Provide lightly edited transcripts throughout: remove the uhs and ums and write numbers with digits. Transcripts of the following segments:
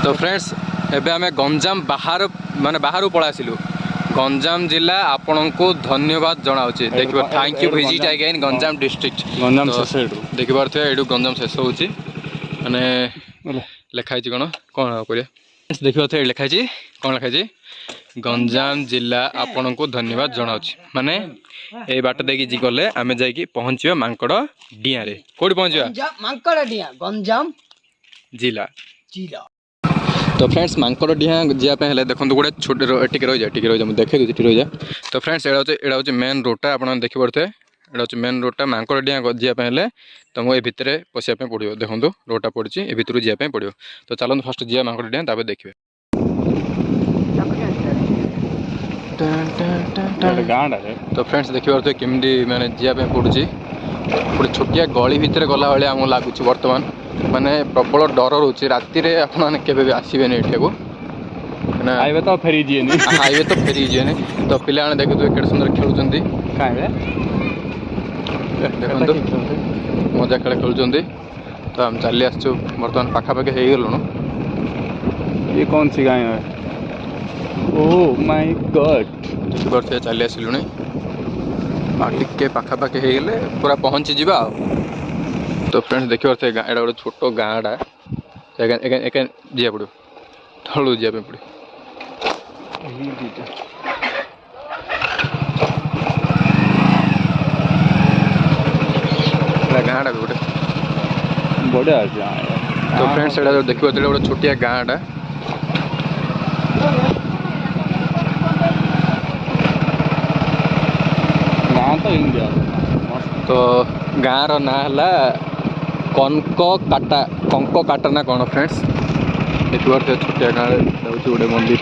तो फ्रेंड्स एबे आमे गंजाम बाहर माने बाहर पळा आसिलु गंजाम जिला आपण को धन्यवाद जनाऊे देखिए thank you visit again Ganjam district Ganjam देखि पारथे एडु गंजाम शेष होची माने लिखाई छी कोन कोन करिया देखि पारथे लिखाई छी कोन लिखाई छी गंजाम जिला आपण को धन्यवाद जनाऊे माने ए बाट देखि जी गले आमे जाई की पहुंचियो मांकड़ डिया रे कोडी पहुंचियो मांकड़ डिया गंजाम जिला जिला तो फ्रेंड्स मांकड़ डिया जापे हेले देखो गोटे छोटे टिके रही जाए देखे दूसरी रही जाए तो फ्रेंड्स एटा हूँ मेन रोडटा आप देखी पारे एटा हूँ मेन रोडटा मांकड़ डिया जापे हेले तुमको ये भितर पशिया पड़ो देखो रोडटा पड़ी ए भितर जापे पड़ो तो चलो फर्स्ट जा मांकड़ डिया तापर देखिए तो फ्रेंड्स देखी पारे केमती माने जापे पड़ुची गोटे छोटिया गली भितर गला भाई आमको लगुच बर्तमान माने प्रबल डर रोचे राति रे आपने केबे आसबे नहीं को हाईवे तो फेरी जीए हाईवे तो फेरी जीए तो पिला देखु के सुंदर खेलुं देखो मजा खेल खेलुं तो आम चली आसु बर्तमान पाखापाखि हो गलुण ये कौन सी गाय है ओह माय गॉड चली आसलुणी टिके पाखापाखि हो गले पूरा पहुँची जा तो फ्रेंड्स देखिए एटा गोटे छोट गाँटा जा पड़ो थलू जापे पड़ो गाँटा भी गोटे बढ़िया तो फ्रेंड्स एटा देखिए गोटे छोटिया गाँटा तो इंडिया तो गाँव रो ना है कंक काटा ना कौन फ्रेंड्स देखिए छोटिया गाँव गोटे मंदिर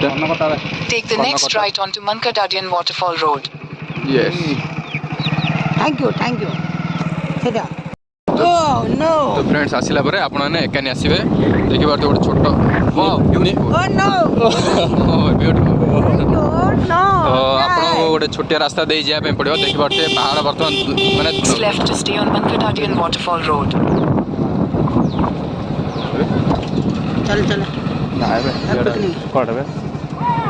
Take the next right onto Mankadadian Waterfall Road. Yes. Thank you. सेटा Oh no. तो फ्रेंड्स आसिला परे आपण माने एकानी आसीबे देखि बार गोटे छोटो wow beautiful Oh no. Oh beautiful Oh no. तो आपण गोटे छोटिया रास्ता दे जाय पे पड़ियो देखि बारते पहाड़ वर्तमान माने Left to stay on Mankadadian Waterfall Road. चल ना है कोड बे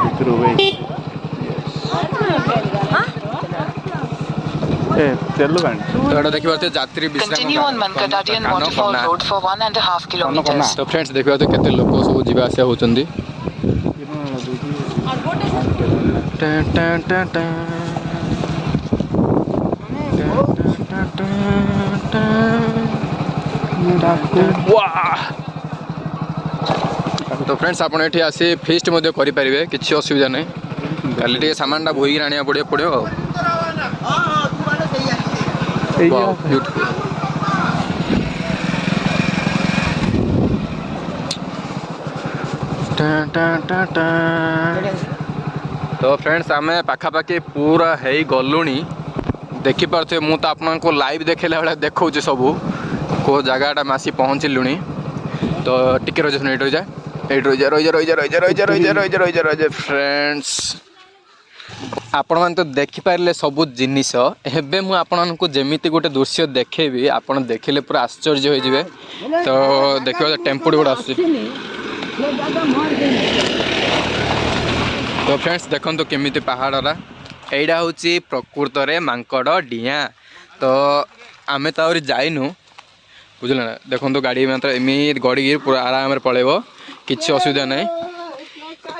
भितर वे ए चलो गांड तो एटा देखि बारते यात्री विश्राम Continue on Mankadadian Waterfall Road for 1.5 kilometers. तो फ्रेंड्स देखियो तो केते लोक सब जीवा आसिया होचंदी तो फ्रेंड्स आप आसी फिस्ट करें किसी असुविधा नहीं खाली टे सामान बोईक आने पड़ो तो फ्रेंड्स आम पाखापाखि पूरा है गलुणी देखिपे मु तो आपको लाइव देखेला भाई देखा सबू को जगहटा आसी पहुँचलुणी तो टिके रही जा फ्रेंड्स आपण मैंने तो देखिपारे सबू जिनिस एबे मु आपको जमीती गोटे दृश्य देखेबी आपण देखिले पूरा आश्चर्य हो जाए तो देखिए टेम्पो गोटे आस तो फ्रेंड्स देखो केमी पहाड़ा एटा हूँ प्रकृत रे मांकड़ डिया तो आमे तो जाइनु बुझल ना देखो गाड़ी मात्र एमती गड़ी पूरा आराम पलैब किसी असुविधा नहीं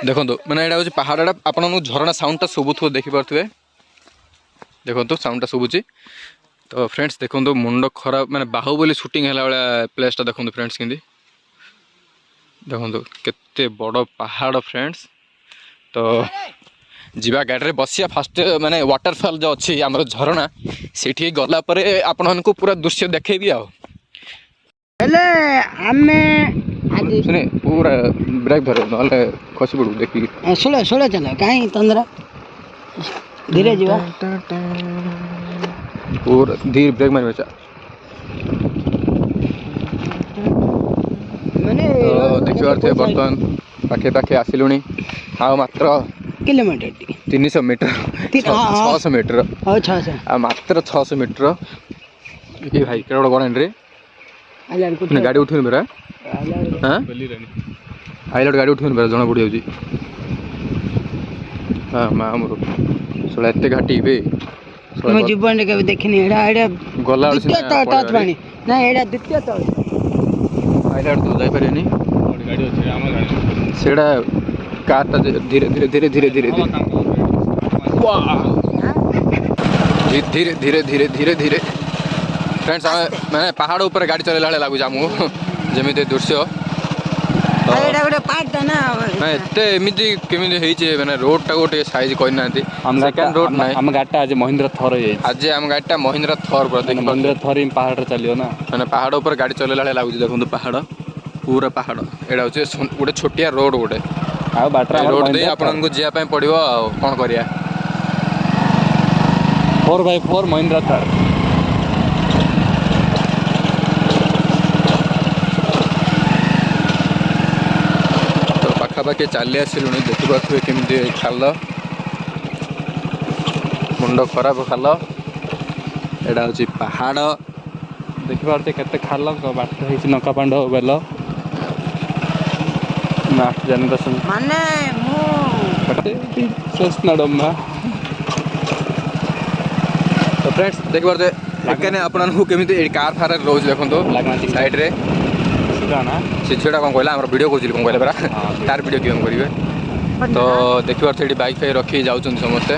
देखो मैंने यहाँ हूँ पहाड़ा आपको झरणा साउंडटा शुभुव देखिपे देखो साउंडटा शुभुची तो फ्रेंड्स देखो मुंड खराब माने बाहुबली शूटिंग है भाया प्लेसटा देखो फ्रेंड्स कि देखो केते बड़ पहाड़ फ्रेंड्स तो जीवा गाड़ी में बसिया फास्ट माने वाटरफॉल जो अच्छी आम झरणा से गला आपण को पूरा दृश्य देखेबी सुने पूरा ब्रेक धरे ना खसी पड़ू देखिए सोले चल कहीं तंद्रा धीरे जीवा पूरा धीरे ब्रेक मार माने देखिए बर्तमान पाखे पाखे आसिलुणी हाँ मात्र किलोमीटर 300 मीटर 600 मीटर मात्र 600 मीटर ये भाई केड़ा गण रे गाड़ी उठे मेरा हाँ हाईलाइट गाड़ी उठे जना पड़ जाऊँगी हाँ माँ मोर शोला एत घाटी बे मैं जीवन के देखनी एडा एडा गला द्वितीय तट पानी ना एडा द्वितीय तट हाईलाइट तो जाई परियानी गाड़ी अच्छे आम गाड़ी सेड़ा कार टा धीरे धीरे धीरे धीरे धीरे धीरे धीरे धीरे धीरे धीरे फ्रेंड्स मैंने पहाड़ ऊपर गाड़ी चलेला लगुच आमको जमी दृश्य एडा गोटे पार्ट ना ना एत एमती केमी मैंने रोड टा गोटे साइज करना सेकेंड रोड ना आम गाड़ी आज महिंद्रा थर आज आम गाड़ी महिंद्रा थर महिंद्रा थर ही पहाड़ चलियो ना मैंने पहाड़ ऊपर गाड़ी चलेला लगुच देखो पहाड़ पूरा पहाड़ एटा हूँ गोटे छोटिया रोड गोटे रोड दे आपको जावाई पड़ो कौन करिया 4x4 महिंद्रा थर तो पाखापाखि चली आसलु देखिपे केमी खाल मुंड खराब खाल एटा हूँ पहाड़ देखिपे केते खाल बाट नका पांड बेल मैप जानी माने मु डम्मा तो फ्रेंड्स देखिए एकाने आपको केमी कार फार रोज देखो साइड रे से झीटा कौन कहला वीडियो कौन कहले परा तार वीडियो क्यों करेंगे तो देखिए बाइक फाइक रखी जाऊँ समस्ते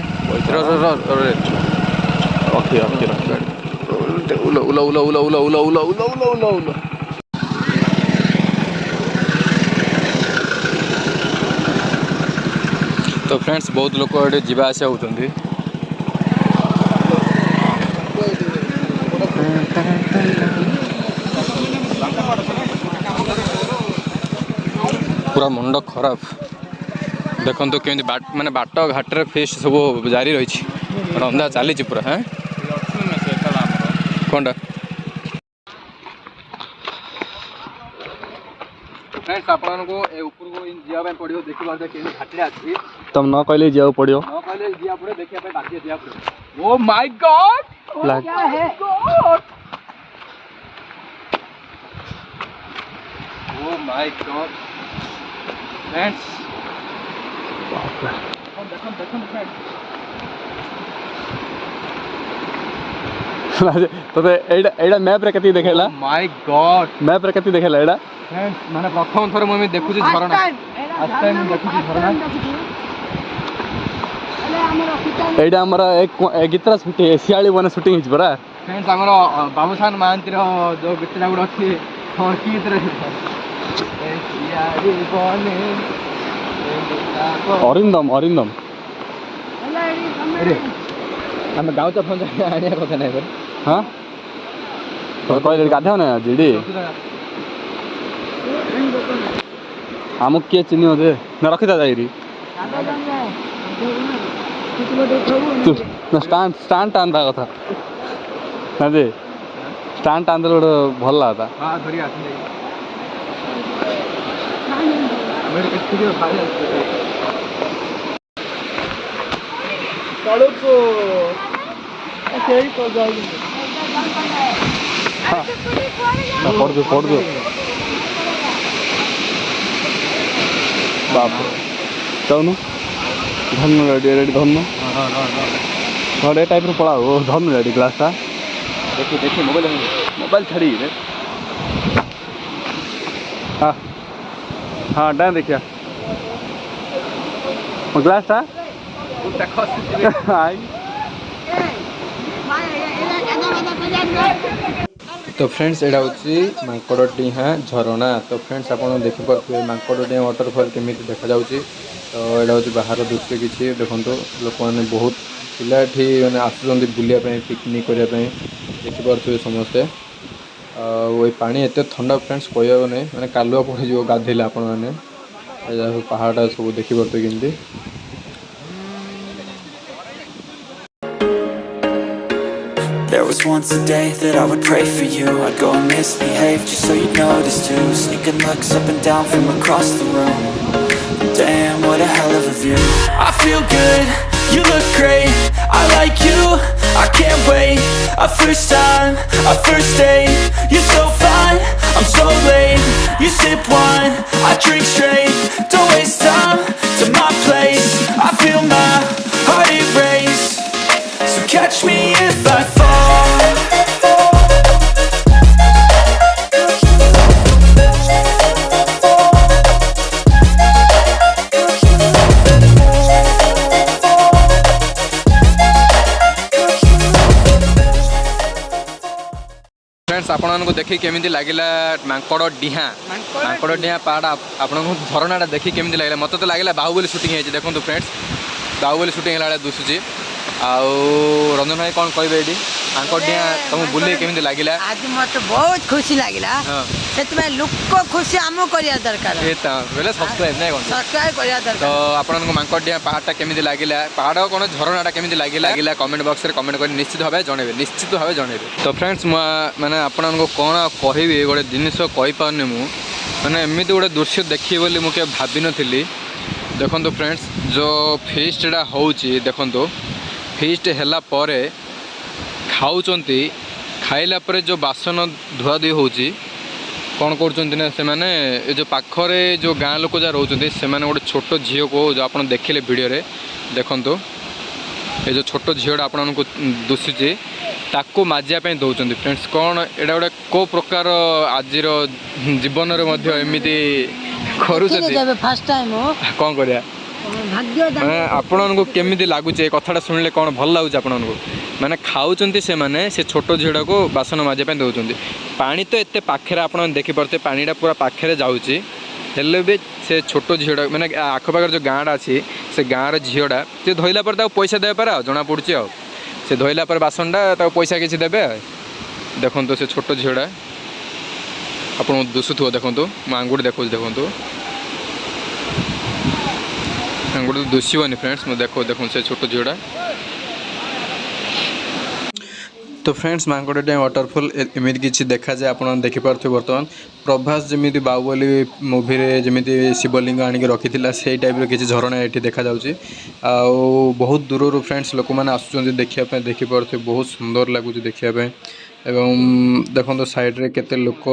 तो फ्रेंड्स बहुत लोग ये जीवा आसिया होती पूरा मुंड खराब देखो तो केमी माने बाट घाटे फेस्ट सब जारी रही रंधा चली पूरा हाँ कौनटा फ्रेंड्स आपको ऊपर को जावाई पड़ो देखिए घाटी अच्छी तुम न कहले जाओ पड़ियो न कहले जिया पड़े देखिए बाकी जिया पड़े ओ माय गॉड क्या है ओ माय गॉड फ्रेंड्स देखो तो एडा मैप रे कति देखेला माय गॉड मैप रे कति देखेला एडा फ्रेंड्स माने प्रथम थर मैं देखुची झरना आज टाइम देखुची झरना एडा हमरा एक गीतरा शूटिंग सियाली बने शूटिंग हिच बरा फ्रेंड्स हमरो बाबूसान महांती रो जो गीतरा गुड अछि और की तरह सियाली बने अरिंदम अरे हम गाँव तो फोन आने कथा नहीं कर हाँ तो कहले गाधो ना जीडी आमुक किए चिन्ह दे ना रखी था जाइरी स्टांट आंदा कथा ना दे स्टांट आंदा गोटे भल लगता हाँ धरी आसले मेरे वीडियो वायरल को ऐसे ही तो जाएगी हाँ पढ़ दो बाप चाहूनु धनु रेडी धनु हाँ टाइप पढ़ाओ धनु रेडी क्लास टा देखिए मोबाइल छाड़ी हाँ हाँ डां देखिया क्लास टा तो फ्रेंड्स एटा हूँ मांकड़डिहा झरणा तो फ्रेंड्स आप देखिपे मांकड़डिहा वाटरफॉल केमी देखा जाऊँगी तो यहाँ हूँ बाहर दृश्य किसी देखो लोक मैंने बहुत पिला मैंने आसुँच बुलायापी पिकनिक करने देखिपे समस्ते पानी एत ठंडा फ्रेंड्स कहना नहीं मैंने कालुआ पड़ गाधेले आपण मैंने पहाड़ा सब देखिपे केमती There was once a day that I would pray for you. I'd go and misbehave just so you'd notice too. Sneaking looks up and down from across the room. Damn, what a hell of a view. I feel good, you look great. I like you, I can't wait. A first time, a first date. You're so fine, I'm so late, you sip wine, I drink straight. Don't waste time to my place. I feel my heart erase. So catch me if I fall. Friends आपको देखी केमी लगे मांकड़ डिहा पहाड़ आपको झरना देखी केमी लगे मत तो लगे बाहुबली शूटिंग है देखो फ्रेंड्स बाहुबली शूटिंग है दुसुची आउ रंजन भाई कौन कहे ये मांकड़ डिहा तुमको बुले केमी लगे आज मत बहुत खुशी लगिला से लोक खुशी आम करिया दरकार बोले सब्सक्राइब नहीं कौन सब्सक्राइब करिया तो दरकार आपको मांकड़ डिहा पहाड़टा केमी लगे पहाड़ कौन झरनाटा केमी लगे कमेंट बॉक्स रे कमेंट कर निश्चित भाव जनइबे तो फ्रेंड्स मैंने आपको कौन कहबी गोटे जिनस कहीपारे मैंने एमती गोटे दृश्य देखी बोली मुझे भाभी नी देखो फ्रेंड्स जो फीस्टा होची देखो फीस्ट है खाऊँच खाइला परे जो बासन धुआधुई होची कौन कर जो पाखरे जो गाँ लोक जहाँ रोचे से गोटे छोट झील को जो आप देखिले वीडियो रे देखो ये जो छोट झीलटा आपको दुसुची ताको मजापी दौरान फ्रेंड्स कौन एटा गोटे को प्रकार आज जीवन एमती फर्स्ट टाइम कौन करिया मैंने आपको केमी लगुच कथाटा शुणिले कौन भल लगुच आपको मैंने खाऊँच से छोट झील को बासन मजापी दौरान पानी तो एत पाखे आप देखिपे पानीटा पूरा पाखे जाऊँगी हेल्ले भी से छोट झील मैंने आखपाख जो गाँटा अच्छी से गाँव झीलटा से धोला पर पैसा दे पारे जना पड़ी से धोला पर बासनटा पैसा किसी देवे देखो से छोट झीलटा आपको दुसुथ देखो आंगुठी देखो देखो आंगुठी दुसबनी फ्रेंड्स मुझे देखो से छोट झीलटा तो फ्रेंड्स मांकड़डिया वाटरफॉल एमती किसी देखा जाए आप देखिपे बर्तमान प्रभास जमी बाहुबली मूवी रे जमी शिवलिंग आणिक रखी से टाइप किसी झरना ये देखा जाऊँगी बहुत दूर फ्रेंड्स लोक मैंने आसुँच देखापी देखिपे बहुत सुंदर लगुच देखापी एवं देखो साइड रे केते लोक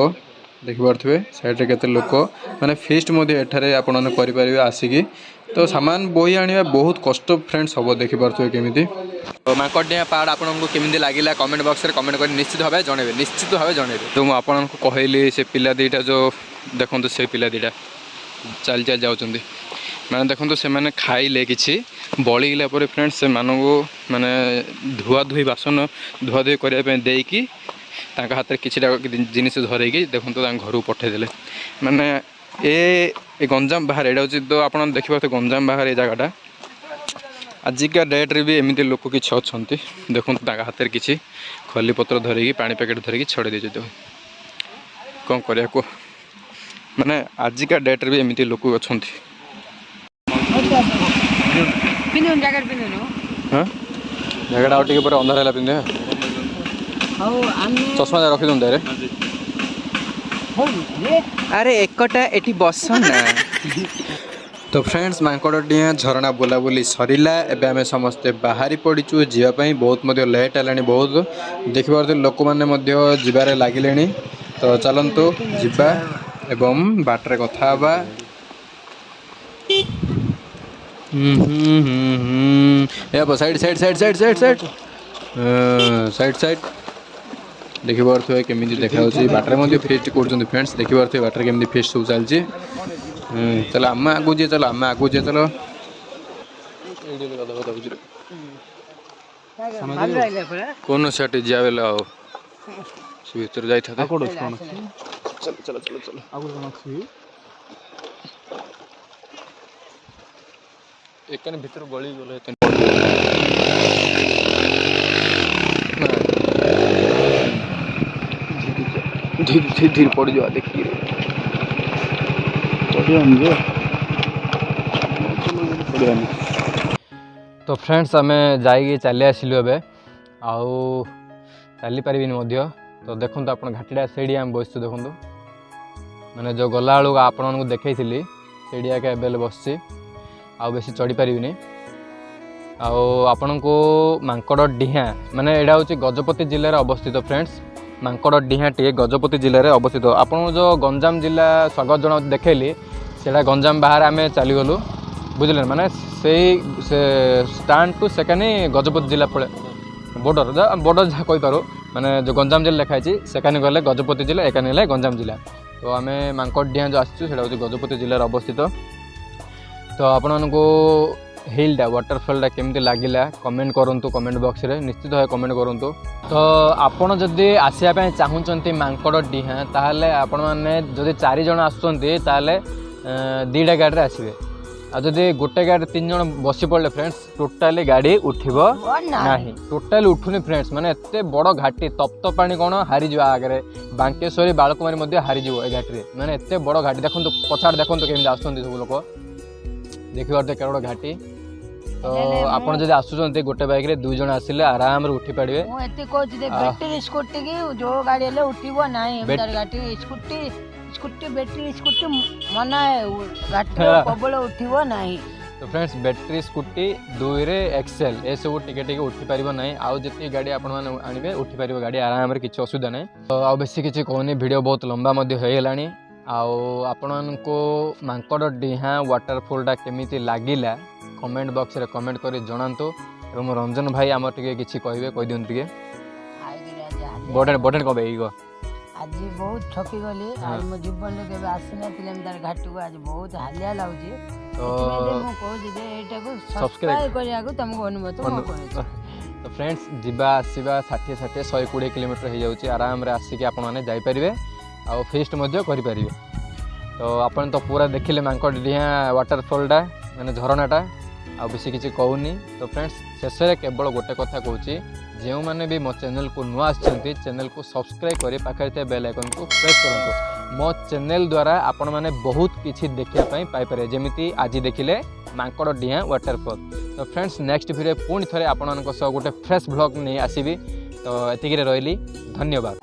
देखिपे साइड रे केते लोक माने फेस्ट एठारे आपने करें आसिकी तो सामान बोही आने बहुत कष्ट फ्रेंड्स हम देखिपे केमी तो मांकड़डिया पहाड़ आपको केमी लगे कमेंट बॉक्स रे कमेंट कर निश्चित भाव जनइबे तो मुझे आपको कहली से पिला दीटा जो देखो से पिला दीटा चल चल जाऊँ मैंने देखो से मैंने खाइले कि बड़ीगला फ्रेंड्स से माने धुआधुई बासन धुआधुई करने देकी हाथ में किसी जिनिस धरैकी देखो घर पठेदेले माने ए गंजाम बाहर एटा हूँ तो आप देखिपे गंजाम बाहर ये जगटा आजिका डेट्रे भी एमती लोक कि अच्छा देखो हाथ में किसी खली पत्र धरिकी पानी पैकेट धरिकी छड़े दे कौन करिया को माने आजिका डेट्रे भी एमती लोक अच्छा हाँ जगटा आगे अंधार है पिंधे चश्मा रखी दूँ तेरे अरे एकटा एटी बस ना तो फ्रेंड्स मांकड़डिया झरना बुलाबुली सरिला एबे आमे समस्ते बाहरी पड़ीचु जीवाई बहुत लेट है बहुत देखिए लोक मैंने जीवारे लगिले तो चलतु जीवा एवं बाटरे कथा हवा side side side side side side side side देखिपे केमी देखा बाटर फेस्ट कर फ्रेंड्स देखिपे बाटर केमी फेस्ट सब चलती चलो आम आगू जे चलो आम आगू जे चलो कौन सेट जावेला आओ से भीतर जाई था चलो चलो चलो चलो आगु कोन अछि एकने भीतर गली गले धीरे धीरे पड़ जा देखिए तो फ्रेंड्स आम जाइए चली आसिलु एबे आउ चली पारिबिनी तो देखो आप घाटीटा से आम बसु देखो मैंने जो गला बेलू आपको देखी से एवं बस आउ बेसी चढ़ी पारिबिनी आउ आपण को मांकड़डिहा माने एडा होची गजपति जिले रे अवस्थित फ्रेंड्स ମାଙ୍କଡ଼ ଡିହାଁଟି ଗଜପତି ଜିଲ୍ଲାରେ ଅବସ୍ଥିତ। ଆପଣଙ୍କୁ ଯେଉଁ ଗଞ୍ଜାମ ଜିଲ୍ଲା ସ୍ୱାଗତ ଜଣାଉ ଦେଖେଇଲି ସେଇଟା ଗଞ୍ଜାମ ବାହାରେ ଆମେ ଚାଲିଗଲୁ ବୁଝିଲେ ମାନେ ସେଇ ସେ ଷ୍ଟାଣ୍ଡ ଟୁ ସେକେଣ୍ଡ ଗଜପତି ଜିଲ୍ଲା ପଳେ ବର୍ଡ଼ର ଯାହା କହିପାରୁ ମାନେ ଯେଉଁ ଗଞ୍ଜାମ ଜିଲ୍ଲା ଲେଖା ହେଇଛି ସେକାନି ଗଲେ ଗଜପତି ଜିଲ୍ଲା ଏକାନି ଗଲେ ଗଞ୍ଜାମ ଜିଲ୍ଲା। ତ ଆମେ ମାଙ୍କଡ଼ ଡିହାଁ ଯେଉଁ ଆସିଛୁ ସେଇଟା ହେଉଛି ଗଜପତି ଜିଲ୍ଲାରେ ଅବସ୍ଥିତ। ତ ଆପଣମାନଙ୍କୁ ହିଲ୍ଟା ୱାଟରଫଲ୍ଟା କେମିତି ଲାଗିଲା କମେଣ୍ଟ କରନ୍ତୁ କମେଣ୍ଟ ବକ୍ସରେ ନିଶ୍ଚିତ ଭାବେ କମେଣ୍ଟ କରନ୍ତୁ। ତ ଆପଣ ଯଦି ଆସିବା ପାଇଁ ଚାହୁଁଛନ୍ତି ମାଙ୍କଡ଼ ଡିହାଁ ତାହେଲେ ଆପଣମାନେ ଯଦି 4 ଜଣ ଆସୁଛନ୍ତି ତାହେଲେ 2ଟା ଗାଡ଼ିରେ ଆସିବେ। ଆଉ ଯଦି ଗୋଟେ ଗାଡ଼ିରେ 3 ଜଣ ବସି ପଡ଼ିଲେ ଫ୍ରେଣ୍ଡସ୍ ଟୋଟାଲି ଗାଡ଼ି ଉଠିବ ନାହିଁ ଟୋଟାଲି ଉଠୁନି ଫ୍ରେଣ୍ଡସ୍ ମାନେ ଏତେ ବଡ଼ ଘାଟି ତପ୍ତ ପାଣି କ'ଣ ହାରିଯିବ ଆଗରେ ବାଙ୍କେଶ୍ୱରୀ ବାଳକୁମାରୀ ମଧ୍ୟ ହାରିଯିବ ଏ ଘାଟିରେ ମାନେ ଏତେ ବଡ଼ ଘାଟି ଦେଖନ୍ତୁ ପଛଆଡ଼େ ଦେଖନ୍ତୁ କେମିତି ଆସୁଛନ୍ତି ସବୁ ଲୋକ ଦେଖିପାରୁଥିବେ କେତେ ବଡ଼ ଘାଟି। ତ ଆପଣ ଯଦି ଆସୁଛନ୍ତି ଗୋଟେ ବାଇକ୍ରେ 2 ଜଣ ଆସିଲେ ଆରାମରେ ଉଠି ପାରିବେ। ମୁଁ ଏତେ କହୁଛି ବ୍ୟାଟେରୀ ସ୍କୁଟି କି ଯୋଉ ଗାଡ଼ି ହେଲେ ଉଠିବ ନାହିଁ ଗାଡ଼ି ସ୍କୁଟି ବ୍ୟାଟେରୀ ସ୍କୁଟି ମନା ଘାଟି ପ୍ରବଳ ଉଠିବ ନାହିଁ। ତ ଫ୍ରେଣ୍ଡସ୍ ବ୍ୟାଟେରୀ ସ୍କୁଟି 2ରେ ଏକ୍ସେଲ୍ ଏସବୁ ଟିକେ ଉଠିପାରିବ ନାହିଁ ଆଉ ଯେତିକି ଗାଡ଼ି ଆପଣମାନେ ଆଣିବେ ଉଠିପାରିବ ଗାଡ଼ି ଆରାମରେ କିଛି ଅସୁବିଧା ନାହିଁ। ତ ଆଉ ବେଶୀ କିଛି କହୁନି ଭିଡ଼ିଓ ବହୁତ ଲମ୍ବା ମଧ୍ୟ ହେଇଗଲାଣି। ଆଉ ଆପଣମାନଙ୍କୁ ମାଙ୍କଡ଼ ଡିହାଁ ୱାଟରଫଲ୍ଟା କେମିତି ଲାଗିଲା କମେଣ୍ଟ ବକ୍ସରେ କମେଣ୍ଟ କରି ଜଣାନ୍ତୁ ଏବଂ ରଞ୍ଜନ ଭାଇ ଆମର ଟିକେ କିଛି କହିବେ କହିଦିଅନ୍ତୁ ଟିକେ ବଢ଼େନ କବେ ଏଇ ଆଜି ବହୁତ ଠକି ଗଲି ମୋ ଜୀବନରେ କେବେ ଆସିନଥିଲି ମୁଁ ତାର ଘାଟକୁ ଆଜି ବହୁତ ହାଲିଆ ଲାଗୁଛି ମୁଁ କହୁଛି ଯେ ଏଇଟାକୁ ସବସ୍କ୍ରାଇବ୍ କରିବାକୁ ତମକୁ ଅନୁମତି କରୁଛି। ତ ଫ୍ରେଣ୍ଡସ୍ ଯିବା ଆସିବା 60-120 କିଲୋମିଟର ହେଇଯାଉଛି ଆରାମରେ ଆସିକି ଆପଣମାନେ ଯାଇପାରିବେ ଆଉ ଫିଷ୍ଟ ମଧ୍ୟ କରିପାରିବେ। ତ ଆପଣ ତ ପୁରା ଦେଖିଲେ ମାଙ୍କଡ଼ ଡିହାଁ ୱାଟରଫଲ୍ଟା ମାନେ ଝରଣାଟା ଆଉ ବେଶୀ କିଛି କହୁନି। ତ ଫ୍ରେଣ୍ଡସ୍ ଶେଷରେ କେବଳ ଗୋଟେ କଥା କହୁଛି ଯେଉଁମାନେ ବି ମୋ ଚ୍ୟାନେଲକୁ ନୂଆ ଆସିଛନ୍ତି ଚ୍ୟାନେଲକୁ ସବସ୍କ୍ରାଇବ୍ କରି ପାଖରେ ଥିବା ବେଲ୍ ଆଇକନ୍କୁ ପ୍ରେସ୍ କରନ୍ତୁ। ମୋ ଚ୍ୟାନେଲ୍ ଦ୍ୱାରା ଆପଣମାନେ ବହୁତ କିଛି ଦେଖିବା ପାଇଁ ପାଇପାରିବେ ଯେମିତି ଆଜି ଦେଖିଲେ ମାଙ୍କଡ଼ ଡିହାଁ ୱାଟରଫଲ୍। ତ ଫ୍ରେଣ୍ଡସ୍ ନେକ୍ସଟ ଭିଡ଼ିଓ ପୁଣି ଥରେ ଆପଣମାନଙ୍କ ସହ ଗୋଟେ ଫ୍ରେଶ୍ ଭ୍ଲଗ୍ ନେଇ ଆସିବି। ତ ଏତିକିରେ ରହିଲି ଧନ୍ୟବାଦ।